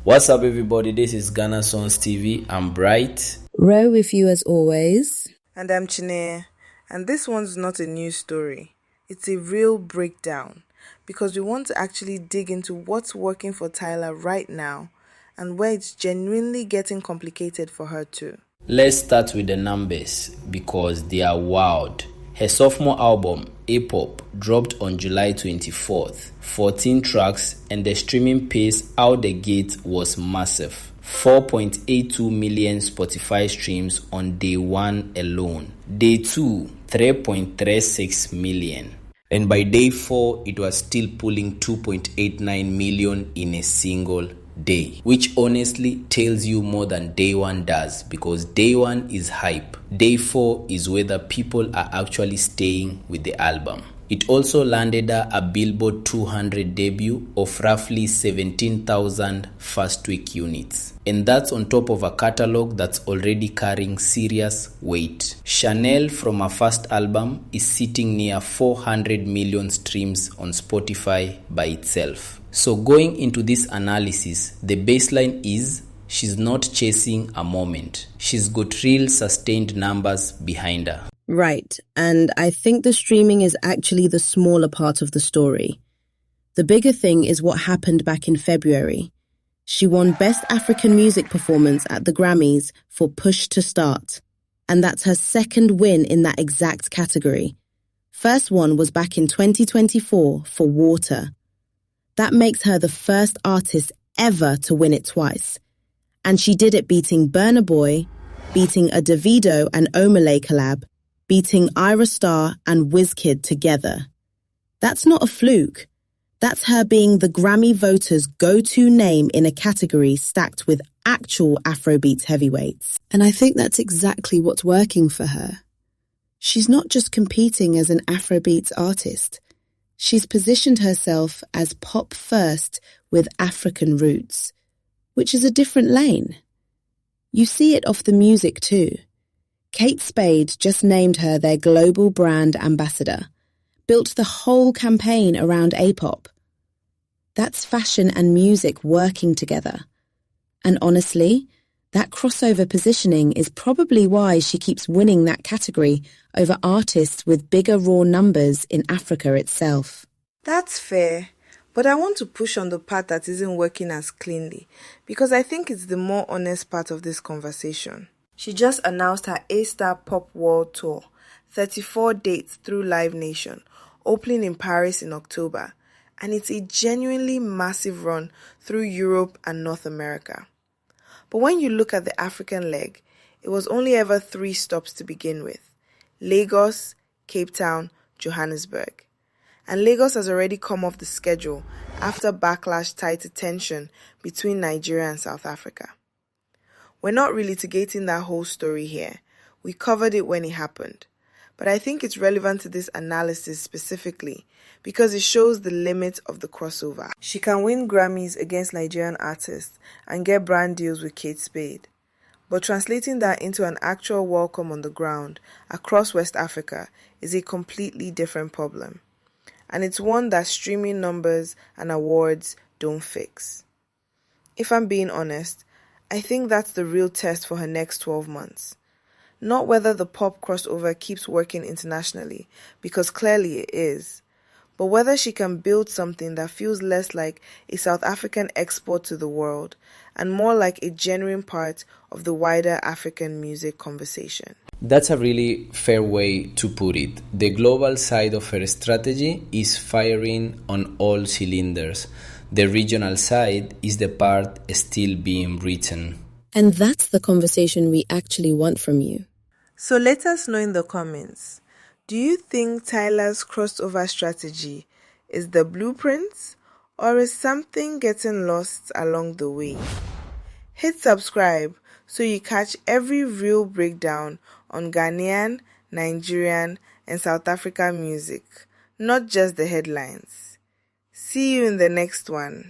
What's up, everybody? This is Ghana Songs TV. I'm Bright. Ro with you as always. And I'm Chineye. And this one's not a news story. It's a real breakdown because we want to actually dig into what's working for Tyla right now and where it's genuinely getting complicated for her too. Let's start with the numbers because they are wild. Her sophomore album, A POP, dropped on July 24th, 14 tracks, and the streaming pace out the gate was massive. 4.82 million Spotify streams on day 1 alone. Day 2, 3.36 million. And by day 4, it was still pulling 2.89 million in a single day, which honestly tells you more than day 1 does, because day 1 is hype. Day 4 is whether people are actually staying with the album. It also landed a Billboard 200 debut of roughly 17,000 first week units. And that's on top of a catalog that's already carrying serious weight. Chanel from her first album is sitting near 400 million streams on Spotify by itself. So going into this analysis, the baseline is she's not chasing a moment. She's got real sustained numbers behind her. Right, and I think the streaming is actually the smaller part of the story. The bigger thing is what happened back in February. She won Best African Music Performance at the Grammys for Push to Start, and that's her second win in that exact category. First one was back in 2024 for Water. That makes her the first artist ever to win it twice. And she did it beating Burna Boy, beating a Davido and Omah Lay collab, beating Ayra Starr and Wizkid together. That's not a fluke. That's her being the Grammy voters' go-to name in a category stacked with actual Afrobeats heavyweights. And I think that's exactly what's working for her. She's not just competing as an Afrobeats artist. She's positioned herself as pop first with African roots, which is a different lane. You see it off the music too. Kate Spade just named her their global brand ambassador, built the whole campaign around A POP. That's fashion and music working together. And honestly, that crossover positioning is probably why she keeps winning that category over artists with bigger raw numbers in Africa itself. That's fair, but I want to push on the part that isn't working as cleanly because I think it's the more honest part of this conversation. She just announced her A-Star Pop World Tour, 34 dates through Live Nation, opening in Paris in October, and it's a genuinely massive run through Europe and North America. But when you look at the African leg, it was only ever 3 stops to begin with: Lagos, Cape Town, Johannesburg. And Lagos has already come off the schedule after backlash tied to tension between Nigeria and South Africa. We're not really litigating that whole story here. We covered it when it happened. But I think it's relevant to this analysis specifically because it shows the limit of the crossover. She can win Grammys against Nigerian artists and get brand deals with Kate Spade. But translating that into an actual welcome on the ground across West Africa is a completely different problem. And it's one that streaming numbers and awards don't fix. If I'm being honest, I think that's the real test for her next 12 months. Not whether the pop crossover keeps working internationally, because clearly it is, but whether she can build something that feels less like a South African export to the world and more like a genuine part of the wider African music conversation. That's a really fair way to put it. The global side of her strategy is firing on all cylinders. The regional side is the part still being written. And that's the conversation we actually want from you. So let us know in the comments. Do you think Tyla's crossover strategy is the blueprint, or is something getting lost along the way? Hit subscribe so you catch every real breakdown on Ghanaian, Nigerian, and South African music, not just the headlines. See you in the next one.